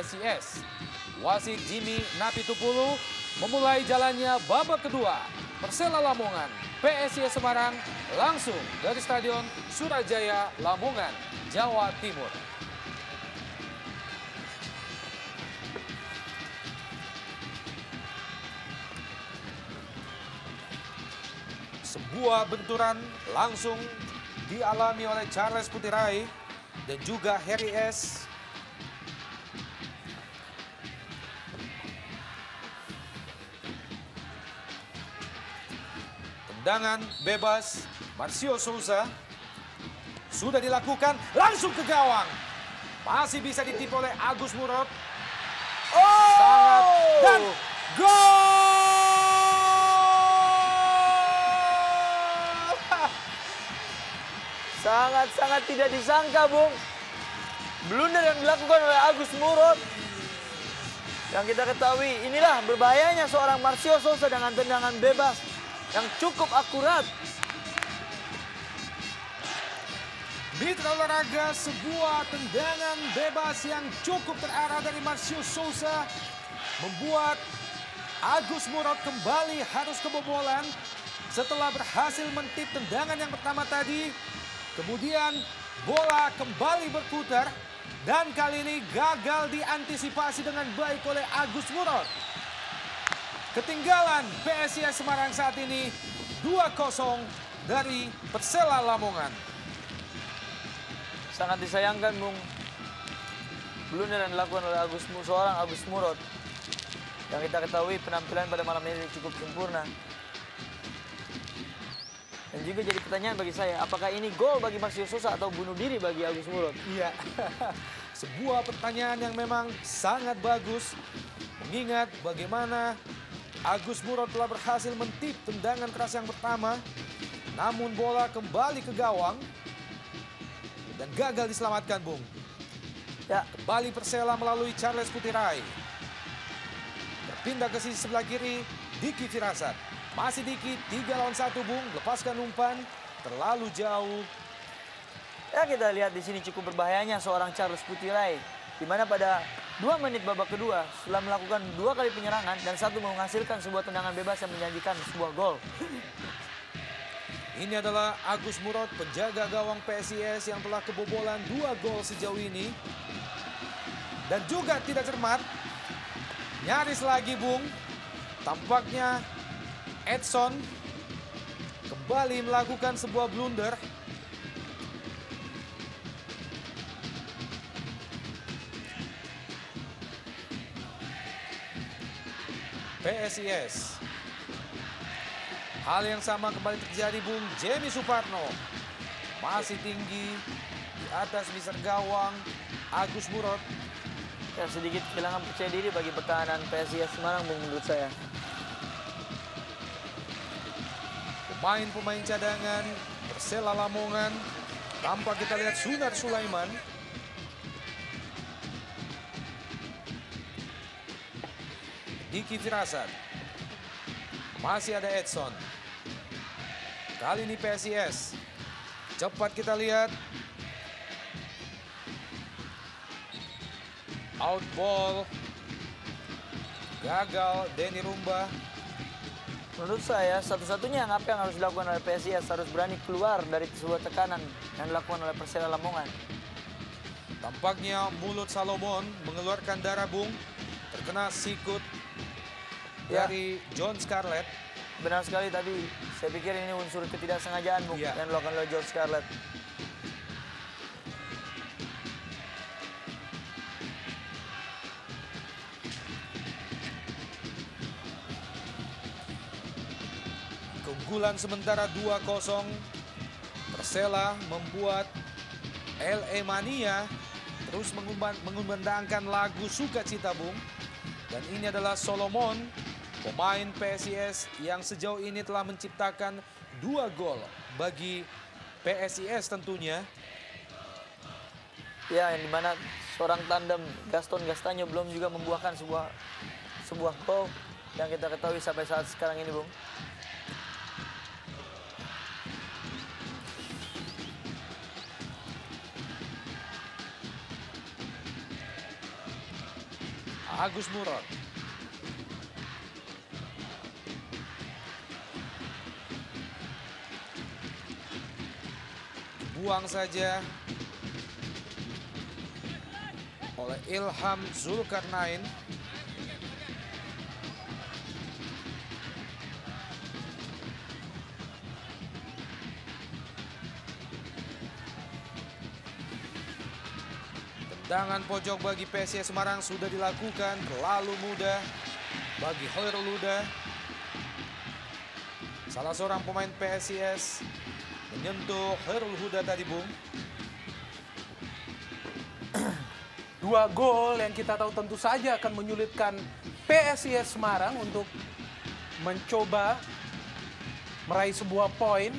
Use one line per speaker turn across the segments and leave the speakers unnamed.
PSIS. Wasit Jimmy Napitupulu memulai jalannya babak kedua. Persela Lamongan, PSIS Semarang langsung dari Stadion Surajaya, Lamongan, Jawa Timur. Sebuah benturan langsung dialami oleh Charles Putirai dan juga Harry S. Tendangan bebas Marcio Souza sudah dilakukan, langsung ke gawang. Masih bisa ditipu oleh Agus Murad. Sangat, dan gol!
Sangat-sangat tidak disangka, Bung. Blunder yang dilakukan oleh Agus Murad. Yang kita ketahui, inilah berbahayanya seorang Marcio Souza dengan tendangan bebas yang cukup akurat.
Mitra olahraga, sebuah tendangan bebas yang cukup terarah dari Marcio Souza membuat Agus Murad kembali harus kebobolan setelah berhasil mentip tendangan yang pertama tadi. Kemudian bola kembali berputar dan kali ini gagal diantisipasi dengan baik oleh Agus Murad. Ketinggalan PSIS Semarang saat ini 2-0 dari Persela Lamongan.
Sangat disayangkan, Bung. Blunder yang dilakukan oleh seorang Agus Murad. Yang kita ketahui penampilan pada malam ini cukup sempurna. Dan juga jadi pertanyaan bagi saya, apakah ini gol bagi Marcio Souza atau bunuh diri bagi Agus Murad?
Iya, sebuah pertanyaan yang memang sangat bagus. Mengingat bagaimana Agus Murad telah berhasil mentip tendangan keras yang pertama. Namun bola kembali ke gawang dan gagal diselamatkan, Bung.
Ya.
Kembali Persela melalui Charles Putirai. Berpindah ke sisi sebelah kiri, Diki Firasat. Masih Diki, 3 lawan 1, Bung. Lepaskan umpan, terlalu jauh.
Ya, kita lihat di sini cukup berbahayanya seorang Charles Putirai. Di mana pada 2 menit babak kedua, setelah melakukan 2 kali penyerangan dan 1 menghasilkan sebuah tendangan bebas yang menjanjikan sebuah gol.
Ini adalah Agus Murad, penjaga gawang PSIS yang telah kebobolan 2 gol sejauh ini. Dan juga tidak cermat. Nyaris lagi, Bung. Tampaknya Edson kembali melakukan sebuah blunder. PSIS. Hal yang sama kembali terjadi, Bung. Jamie Suparno masih tinggi di atas miser gawang Agus Murad.
Ya, sedikit kehilangan percaya diri bagi pertahanan PSIS Semarang, Bung, menurut saya.
Pemain-pemain cadangan Persela Lamongan, tanpa kita lihat Sunar Sulaiman. Diki Firasat. Masih ada Edson. Kali ini PSIS. Cepat kita lihat. Out ball. Gagal Denny Rumba.
Menurut saya, satu-satunya yang harus dilakukan oleh PSIS harus berani keluar dari sebuah tekanan yang dilakukan oleh Persela Lamongan.
Tampaknya mulut Salomon mengeluarkan darah, Bung. Terkena sikut dari John Scarlett.
Benar sekali tadi. Saya pikir ini unsur ketidaksengajaan, Bung, yang dilakukan oleh John Scarlett.
Keunggulan sementara 2-0. Persela membuat LA Mania terus mengumandangkan lagu Sukacita, Bung. Dan ini adalah Solomon, pemain PSIS yang sejauh ini telah menciptakan 2 gol bagi PSIS tentunya.
Ya, yang dimana seorang tandem Gaston Gastanyo belum juga membuahkan sebuah gol yang kita ketahui sampai saat sekarang ini, Bung.
Agus Murad. Buang saja oleh Ilham Zulkarnain. Tendangan pojok bagi PSIS Semarang sudah dilakukan, terlalu mudah bagi Khairul Huda. Salah seorang pemain PSIS menyentuh Khairul Huda tadi, Bung.
2 gol yang kita tahu tentu saja akan menyulitkan PSIS Semarang untuk mencoba meraih sebuah poin.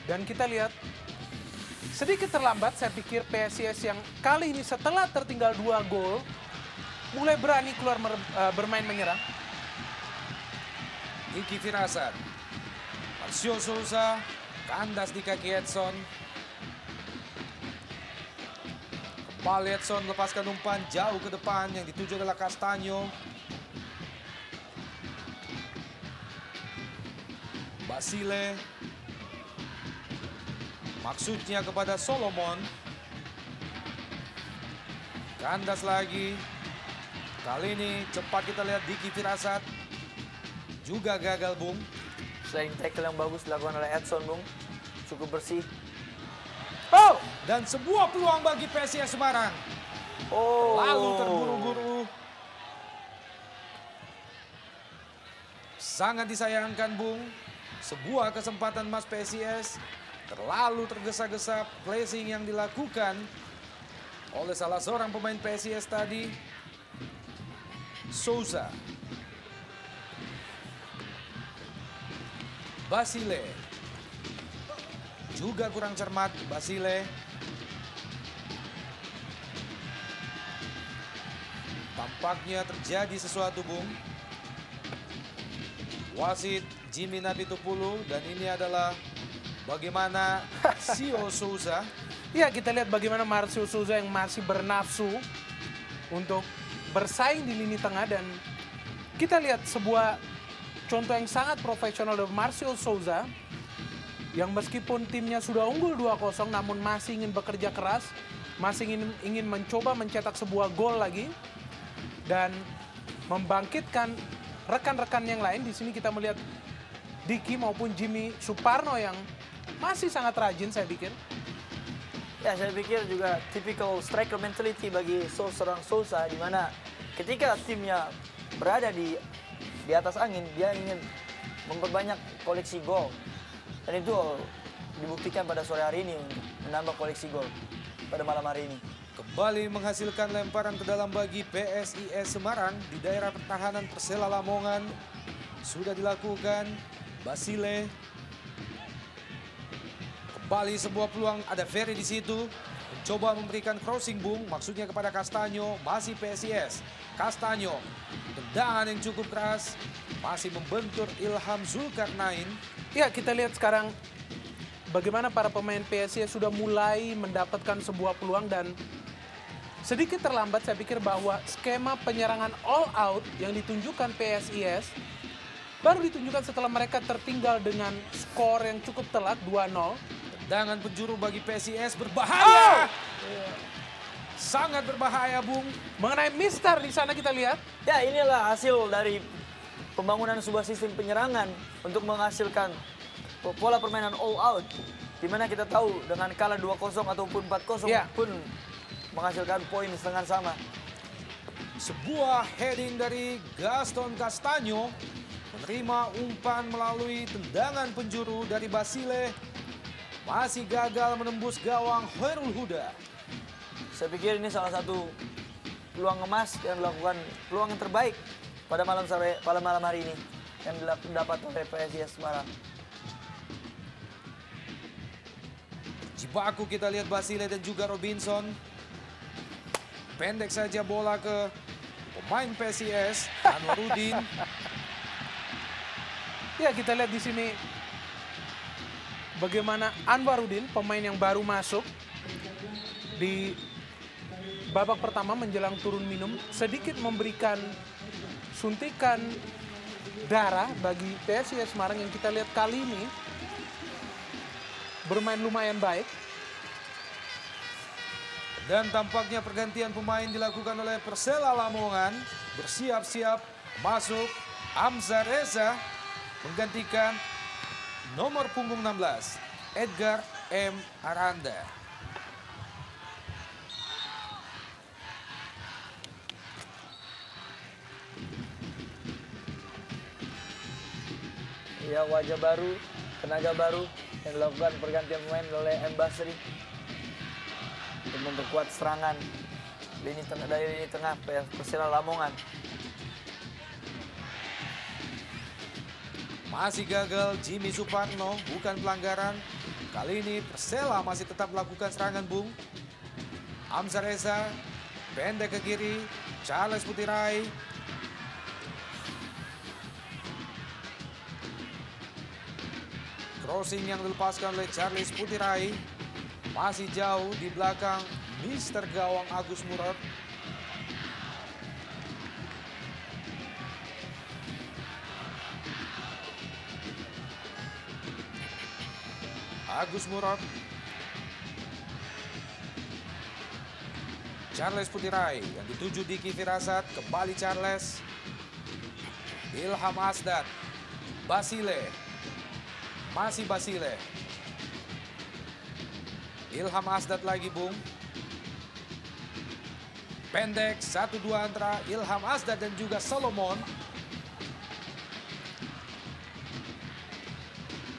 Dan kita lihat sedikit terlambat, saya pikir PSIS yang kali ini setelah tertinggal 2 gol mulai berani keluar bermain menyerang.
Iki Firasat, Marcio Souza, kandas di kaki Edson. Kembali Edson lepaskan umpan jauh ke depan, yang dituju adalah Castanyo. Basile, maksudnya kepada Solomon. Kandas lagi. Kali ini cepat kita lihat Diki Firasat. Juga gagal, Bung.
Selain tackle yang bagus dilakukan oleh Edson, Bung. Cukup bersih.
Oh! Dan sebuah peluang bagi PSIS Semarang.
Oh.
Lalu terburu-buru. Sangat disayangkan, Bung. Sebuah kesempatan emas PSIS. Terlalu tergesa-gesa placing yang dilakukan oleh salah seorang pemain PSIS tadi, Souza. Basile. Juga kurang cermat Basile. Tampaknya terjadi sesuatu, Bung. Wasit Jimmy Napitupulu, dan ini adalah bagaimana Marcio Souza.
Ya, kita lihat bagaimana Marcio Souza yang masih bernafsu untuk bersaing di lini tengah. Dan kita lihat sebuah contoh yang sangat profesional dari Marcio Souza, yang meskipun timnya sudah unggul 2-0 namun masih ingin bekerja keras, masih ingin mencoba mencetak sebuah gol lagi dan membangkitkan rekan-rekan yang lain. Di sini kita melihat Diki maupun Jimmy Suparno yang masih sangat rajin, saya pikir.
Ya, saya pikir juga typical striker mentality bagi seorang Souza, di mana ketika timnya berada di atas angin, dia ingin memperbanyak koleksi gol. Dan itu dibuktikan pada sore hari ini untuk menambah koleksi gol pada malam hari ini.
Kembali menghasilkan lemparan ke dalam bagi PSIS Semarang di daerah pertahanan Persela Lamongan. Sudah dilakukan. Basile. Kembali sebuah peluang, ada Ferry di situ. Mencoba memberikan crossing, Bung, maksudnya kepada Castanyo. Masih PSIS. Castanyo. Tendangan yang cukup keras. Masih membentur Ilham Zulkarnain.
Ya, kita lihat sekarang bagaimana para pemain PSIS sudah mulai mendapatkan sebuah peluang. Dan sedikit terlambat saya pikir bahwa skema penyerangan all out yang ditunjukkan PSIS baru ditunjukkan setelah mereka tertinggal dengan skor yang cukup telak 2-0.
Tendangan penjuru bagi PSIS berbahaya. Sangat berbahaya, Bung.
Mengenai Mister di sana kita lihat.
Ya, inilah hasil dari pembangunan sebuah sistem penyerangan untuk menghasilkan pola permainan all out. Dimana kita tahu dengan kalah 2-0 ataupun 4-0 pun menghasilkan poin setengah sama.
Sebuah heading dari Gaston Castanyo menerima umpan melalui tendangan penjuru dari Basile. Masih gagal menembus gawang Khairul Huda.
Saya pikir ini salah satu peluang emas yang dilakukan, peluang yang terbaik pada malam hari ini yang didapat oleh PSIS Semarang.
Jibaku kita lihat Basile dan juga Robinson. Pendek saja bola ke pemain PSIS, Anwarudin.
Ya, kita lihat di sini bagaimana Anwarudin, pemain yang baru masuk di babak pertama menjelang turun minum sedikit memberikan suntikan darah bagi PSIS Semarang yang kita lihat kali ini bermain lumayan baik.
Dan tampaknya pergantian pemain dilakukan oleh Persela Lamongan. Bersiap-siap masuk Hamzah Reza menggantikan nomor punggung 16 Edgar M. Aranda.
Ya, wajah baru, tenaga baru yang dilakukan pergantian pemain oleh M. Basri untuk memperkuat serangan dari lini tengah Persela Lamongan.
Masih gagal Jimmy Suparno, bukan pelanggaran. Kali ini Persela masih tetap melakukan serangan, Bung. Hamzah Reza pendek ke kiri, Charles Putirai. Crossing yang dilepaskan oleh Charles Putirai. Masih jauh di belakang Mister Gawang Agus Murad. Agus Murad. Charles Putirai yang dituju Diki Firasat. Kembali Charles. Ilham Asdad. Basile. Masih Basile. Ilham Asdad lagi, Bung. Pendek 1-2 antara Ilham Asdad dan juga Solomon.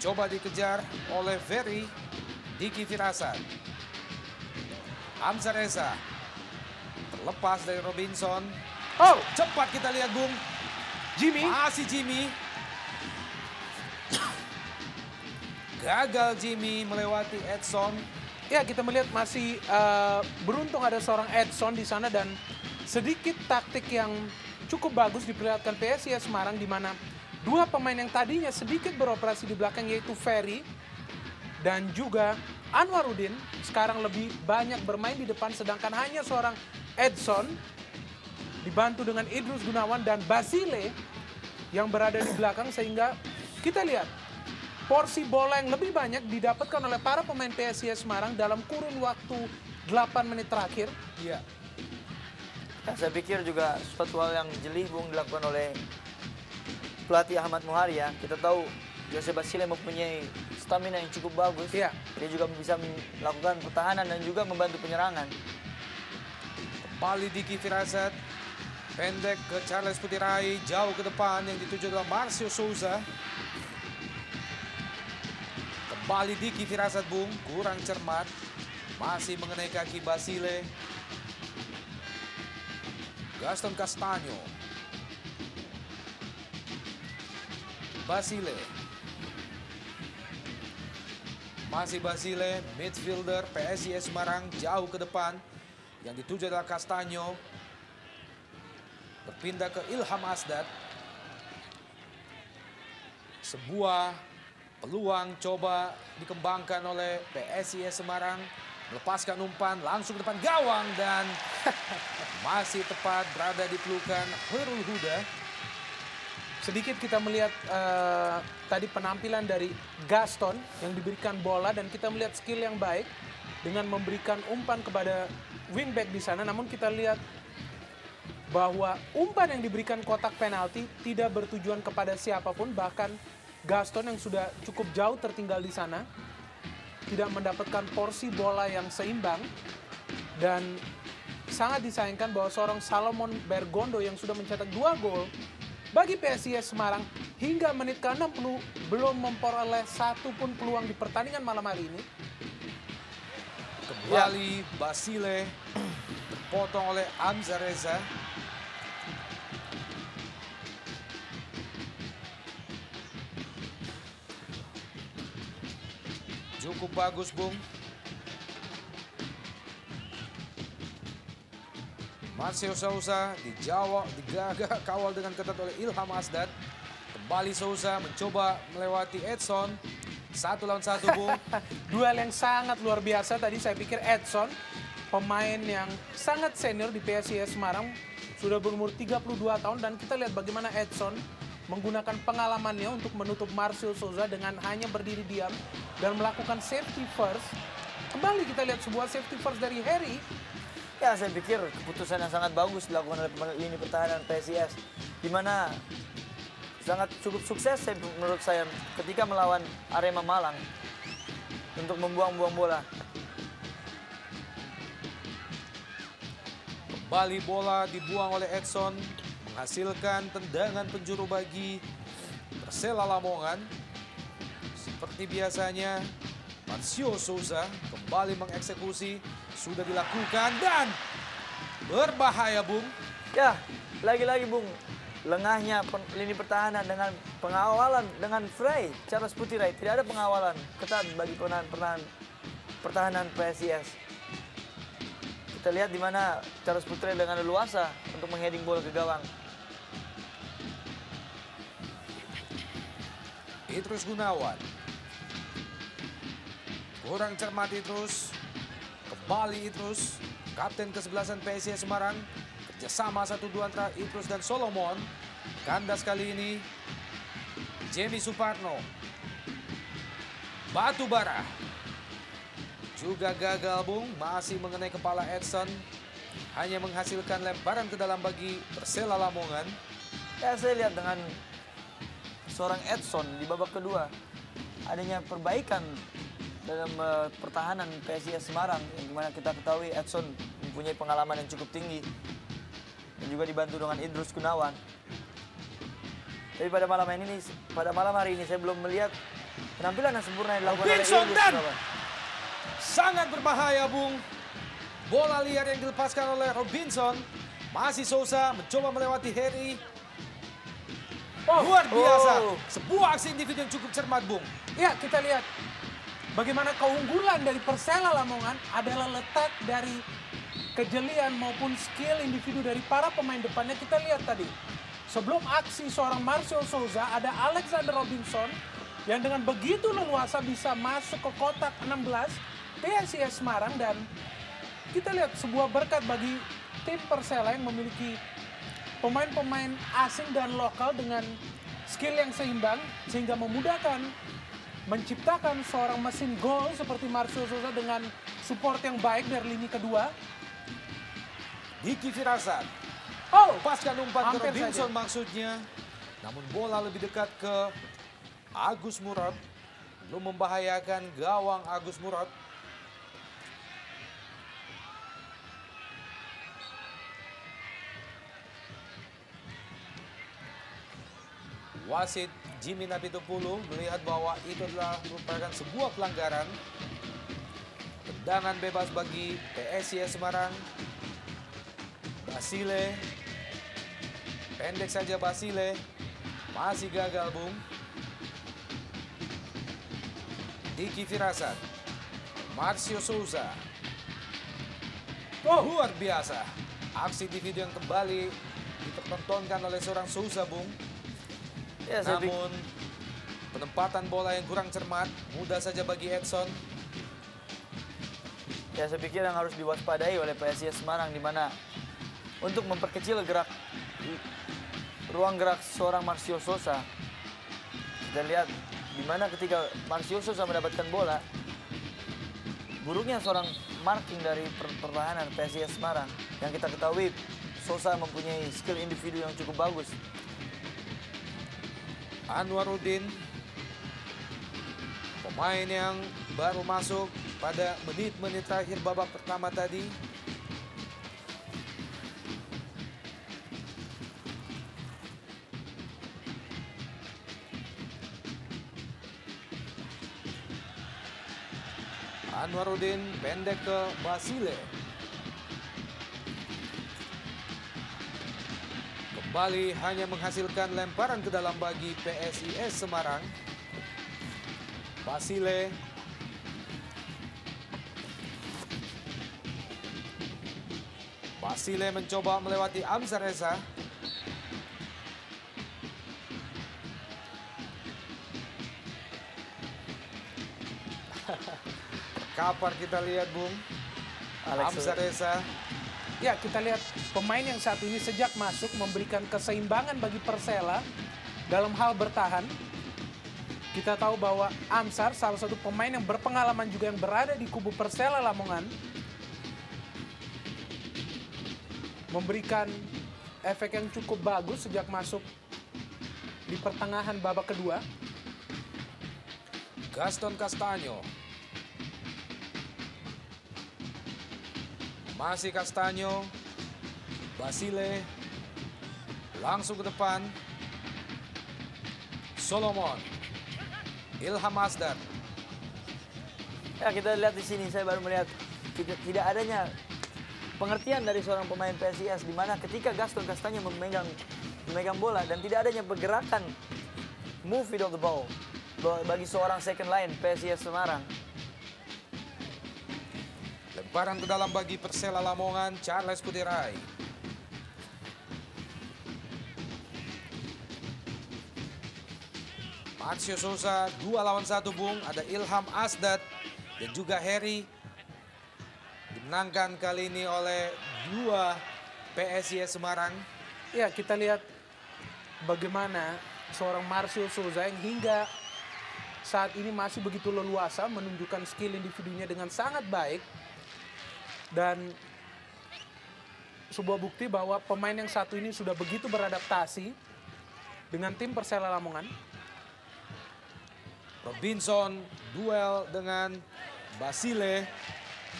Coba dikejar oleh Ferry. Diki Firasat. Hamzah Reza. Terlepas dari Robinson.
Oh,
Cepat kita lihat, Bung.
Jimmy.
Masih Jimmy. Gagal Jimmy melewati Edson.
Ya, kita melihat masih beruntung ada seorang Edson di sana dan sedikit taktik yang cukup bagus diperlihatkan PSIS Semarang di mana dua pemain yang tadinya sedikit beroperasi di belakang yaitu Ferry dan juga Anwarudin sekarang lebih banyak bermain di depan sedangkan hanya seorang Edson dibantu dengan Idrus Gunawan dan Basile yang berada di belakang sehingga kita lihat porsi bola yang lebih banyak didapatkan oleh para pemain PSIS Semarang dalam kurun waktu 8 menit terakhir.
Iya.
Nah, saya pikir juga suatu hal yang jeli, Bung, dilakukan oleh pelatih Ahmad Muhari ya. Kita tahu Jose Basile mempunyai stamina yang cukup bagus.
Iya.
Dia juga bisa melakukan pertahanan dan juga membantu penyerangan.
Kembali Diki Firasat. Pendek ke Charles Putirai. Jauh ke depan yang dituju adalah Marcio Souza. Kembali Diki Firasat, Bung. Kurang cermat. Masih mengenai kaki Basile. Gaston Castanyo. Basile. Masih Basile, midfielder PSIS Semarang jauh ke depan. Yang dituju adalah Castanyo. Berpindah ke Ilham Asdad. Sebuah peluang coba dikembangkan oleh PSIS Semarang. Melepaskan umpan langsung ke depan gawang dan masih tepat berada di pelukan Khairul Huda.
Sedikit kita melihat tadi penampilan dari Gaston yang diberikan bola dan kita melihat skill yang baik dengan memberikan umpan kepada wingback di sana. Namun kita lihat bahwa umpan yang diberikan kotak penalti tidak bertujuan kepada siapapun, bahkan Gaston yang sudah cukup jauh tertinggal di sana tidak mendapatkan porsi bola yang seimbang dan sangat disayangkan bahwa seorang Salomon Bergondo yang sudah mencetak 2 gol bagi PSIS Semarang hingga menit ke-60 belum memperoleh satu pun peluang di pertandingan malam hari ini.
Kembali Basile terpotong oleh Hamzah Reza. Cukup bagus, Bung. Marcio Souza kawal dengan ketat oleh Ilham Asdad. Kembali Souza mencoba melewati Edson. 1 lawan 1, Bung.
Duel yang sangat luar biasa tadi saya pikir Edson pemain yang sangat senior di PSIS Semarang, sudah berumur 32 tahun, dan kita lihat bagaimana Edson menggunakan pengalamannya untuk menutup Marcio Souza dengan hanya berdiri diam dan melakukan safety first. Kembali kita lihat sebuah safety first dari Harry.
Ya, saya pikir keputusan yang sangat bagus dilakukan oleh lini pertahanan PSIS, di mana sangat cukup sukses menurut saya ketika melawan Arema Malang untuk membuang-buang bola.
Kembali bola dibuang oleh Edson, menghasilkan tendangan penjuru bagi Persela Lamongan. Seperti biasanya, Marcio Souza kembali mengeksekusi, sudah dilakukan dan berbahaya, Bung.
Ya, lagi-lagi Bung, lengahnya lini pertahanan dengan pengawalan dengan Frey, Charles Putirai. Tidak ada pengawalan ketat bagi pertahanan PSIS. Kita lihat di mana Charles Putirai dengan leluasa untuk mengheading bola ke gawang.
Idrus Gunawan. Kurang cermat Idrus. Kembali Idrus. Kapten kesebelasan PSIS Semarang. Kerjasama 1-2 antara Idrus dan Solomon. Kandas kali ini. Jamie Suparno. Batubara. Juga gagal, Bung. Masih mengenai kepala Edson. Hanya menghasilkan lemparan ke dalam bagi Persela Lamongan.
Ya, saya lihat dengan seorang Edson di babak kedua adanya perbaikan dalam pertahanan PSIS Semarang, yang dimana kita ketahui Edson mempunyai pengalaman yang cukup tinggi dan juga dibantu dengan Idrus Gunawan. Tapi pada malam hari ini saya belum melihat penampilan yang sempurna yang dilakukan oleh
Robinson
Idrus
dan
Gunawan.
sangat berbahaya, Bung. Bola liar yang dilepaskan oleh Robinson. Masih Souza mencoba melewati Harry. Luar biasa. Sebuah aksi individu yang cukup cermat, Bung.
Ya, kita lihat bagaimana keunggulan dari Persela Lamongan adalah letak dari kejelian maupun skill individu dari para pemain depannya. Kita lihat tadi, sebelum aksi seorang Marcio Souza, ada Alexander Robinson yang dengan begitu leluasa bisa masuk ke kotak 16 PSIS Semarang, dan kita lihat sebuah berkat bagi tim Persela yang memiliki pemain-pemain asing dan lokal dengan skill yang seimbang sehingga memudahkan menciptakan seorang mesin gol seperti Marcio Souza dengan support yang baik dari lini kedua.
Diki Firasat. Lepaskan umpan ke Robinson maksudnya. Namun bola lebih dekat ke Agus Murad. Belum membahayakan gawang Agus Murad. Wasit Jimmy Napitupulu melihat bahwa itu adalah merupakan sebuah pelanggaran. Tendangan bebas bagi PSIS Semarang. Basile. Pendek saja Basile. Masih gagal, Bung. Diki Firasat. Marcio Souza. Luar biasa. Aksi individu yang kembali dipertontonkan oleh seorang Souza, Bung.
Ya,
Namun penempatan bola yang kurang cermat, mudah saja bagi Edson.
Ya, saya pikir yang harus diwaspadai oleh PSIS Semarang, di mana untuk memperkecil ruang gerak seorang Marcio Souza. Kita lihat di mana ketika Marcio Souza mendapatkan bola, buruknya seorang marking dari pertahanan PSIS Semarang. Yang kita ketahui Souza mempunyai skill individu yang cukup bagus.
Anwaruddin, pemain yang baru masuk pada menit-menit terakhir babak pertama tadi. Anwaruddin pendek ke Basile. Kembali hanya menghasilkan lemparan ke dalam bagi PSIS Semarang. Basile. Basile mencoba melewati Amzar Reza. Kapar kita lihat, Bung. Hamzah Reza.
Ya, kita lihat pemain yang satu ini sejak masuk memberikan keseimbangan bagi Persela dalam hal bertahan. Kita tahu bahwa Amsar salah satu pemain yang berpengalaman juga yang berada di kubu Persela Lamongan. Memberikan efek yang cukup bagus sejak masuk di pertengahan babak kedua.
Gaston Castaño. Masih Castaño. Basile. Langsung ke depan. Solomon. Ilham Asdad.
Ya, kita lihat di sini, saya baru melihat tidak adanya pengertian dari seorang pemain PSIS di mana ketika Gaston Castaño memegang bola dan tidak adanya pergerakan move without the ball bagi seorang second line PSIS Semarang.
Lemparan ke dalam bagi Persela Lamongan, Charles Kudirai. Marcio Souza 2 lawan 1, Bung. Ada Ilham Asdad dan juga Harry. Dimenangkan kali ini oleh 2 PSIS Semarang.
Ya, kita lihat bagaimana seorang Marcio Souza yang hingga saat ini masih begitu leluasa menunjukkan skill individunya dengan sangat baik. Dan sebuah bukti bahwa pemain yang satu ini sudah begitu beradaptasi dengan tim Persela Lamongan.
Robinson duel dengan Basile.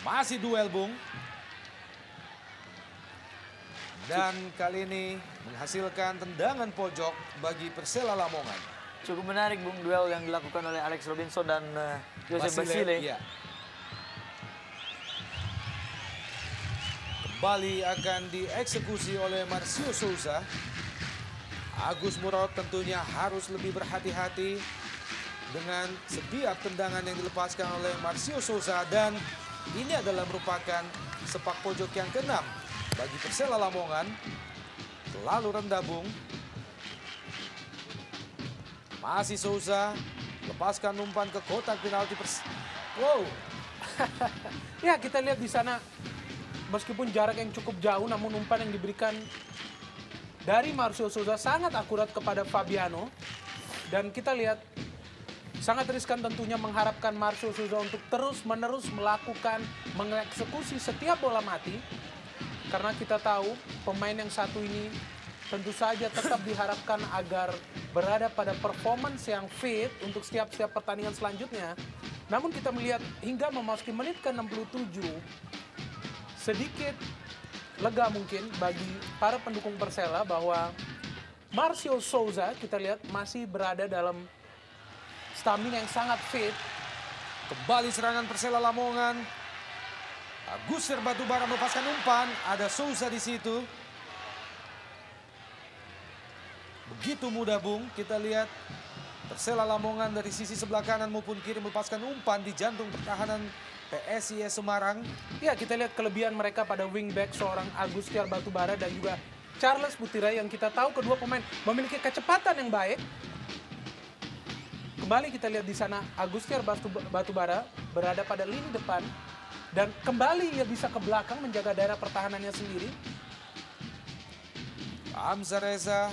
Masih duel, Bung. Dan kali ini menghasilkan tendangan pojok bagi Persela Lamongan.
Cukup menarik, Bung, duel yang dilakukan oleh Alex Robinson dan Joseph Basile.
Iya. Kembali akan dieksekusi oleh Marcio Souza. Agus Murad tentunya harus lebih berhati-hati dengan setiap tendangan yang dilepaskan oleh Marcio Souza. Dan ini adalah merupakan sepak pojok yang ke-6 bagi Persela Lamongan. Terlalu rendah, Bung. Masih Souza, lepaskan umpan ke kotak penalti Wow.
Ya, kita lihat di sana meskipun jarak yang cukup jauh, namun umpan yang diberikan dari Marcio Souza sangat akurat kepada Fabiano. Dan kita lihat sangat riskan tentunya mengharapkan Marcio Souza untuk terus-menerus mengeksekusi setiap bola mati. Karena kita tahu pemain yang satu ini tentu saja tetap diharapkan agar berada pada performance yang fit untuk setiap pertandingan selanjutnya. Namun kita melihat hingga memasuki menit ke-67, sedikit lega mungkin bagi para pendukung Persela bahwa Marcio Souza kita lihat masih berada dalam stamina yang sangat fit.
Kembali serangan Persela Lamongan. Agus Batubara melepaskan umpan. Ada Souza di situ. Begitu mudah, Bung. Kita lihat Persela Lamongan dari sisi sebelah kanan maupun kiri melepaskan umpan di jantung pertahanan PSIS Semarang.
Ya, kita lihat kelebihan mereka pada wingback seorang Agus Batubara dan juga Charles Butirai yang kita tahu kedua pemain memiliki kecepatan yang baik. Kembali kita lihat di sana Agus Batubara berada pada lini depan dan kembali ia bisa ke belakang menjaga daerah pertahanannya sendiri.
Hamzah Reza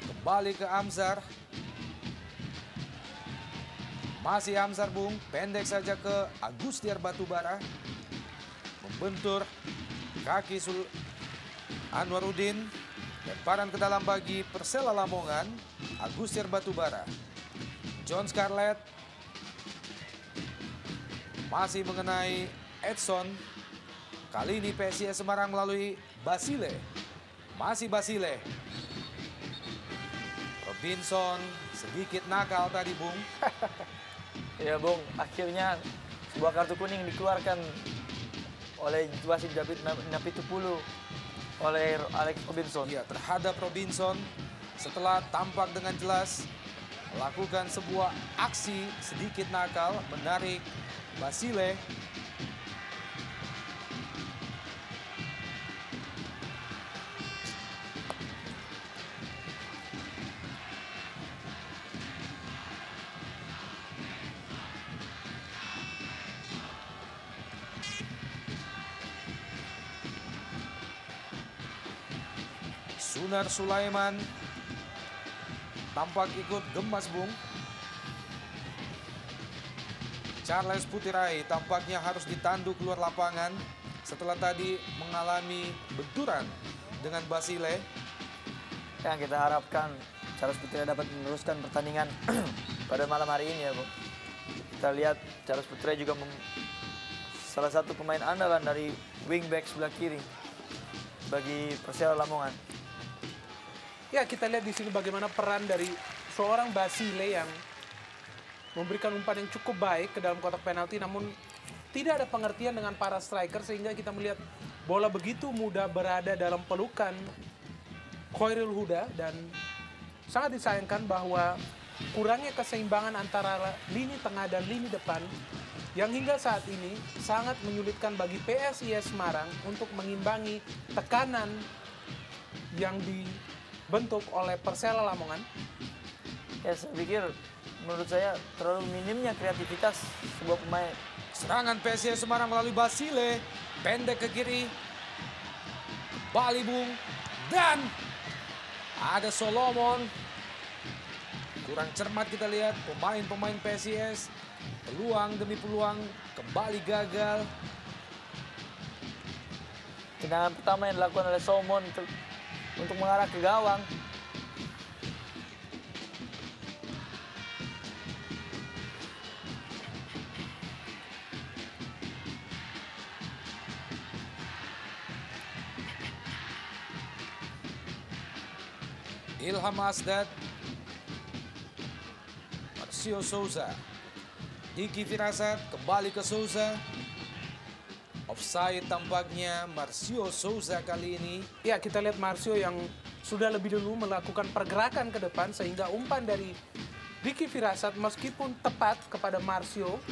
kembali ke Hamzar. Masih Hamzar, Bung. Pendek saja ke Agus Batubara. Membentur kaki Anwaruddin. Lemparan ke dalam bagi Persela Lamongan. Agus Batubara. John Scarlett. Masih mengenai Edson. Kali ini PSIS Semarang melalui Basile. Masih Basile. Robinson sedikit nakal tadi, Bung.
Ya, Bung, akhirnya sebuah kartu kuning dikeluarkan oleh wasit David Napitupulu oleh Alex Robinson.
Ya, terhadap Robinson setelah tampak dengan jelas melakukan sebuah aksi sedikit nakal, menarik Basile. Sunar Sulaiman tampak ikut gemas, Bung. Charles Putirai tampaknya harus ditandu keluar lapangan setelah tadi mengalami benturan dengan Basile.
Yang kita harapkan Charles Putirai dapat meneruskan pertandingan pada malam hari ini ya, Bu. Kita lihat Charles Putirai juga salah satu pemain andalan dari wingback sebelah kiri bagi Persela Lamongan.
Ya, kita lihat di sini bagaimana peran dari seorang Basile yang memberikan umpan yang cukup baik ke dalam kotak penalti, namun tidak ada pengertian dengan para striker sehingga kita melihat bola begitu mudah berada dalam pelukan Khairul Huda, dan sangat disayangkan bahwa kurangnya keseimbangan antara lini tengah dan lini depan yang hingga saat ini sangat menyulitkan bagi PSIS Semarang untuk mengimbangi tekanan yang dibentuk oleh Persela Lamongan.
Ya, saya pikir menurut saya terlalu minimnya kreativitas sebuah pemain.
Serangan PSIS Semarang melalui Basile, pendek ke kiri, kembali Bung, dan ada Solomon. Kurang cermat kita lihat pemain-pemain PSIS, peluang demi peluang kembali gagal.
Tendangan pertama yang dilakukan oleh Solomon untuk mengarah ke gawang.
Ilham Asdad, Marcio Souza, Diki Firasat kembali ke Souza. Offside tampaknya Marcio Souza kali ini.
Ya, kita lihat Marcio yang sudah lebih dulu melakukan pergerakan ke depan sehingga umpan dari Diki Firasat meskipun tepat kepada Marcio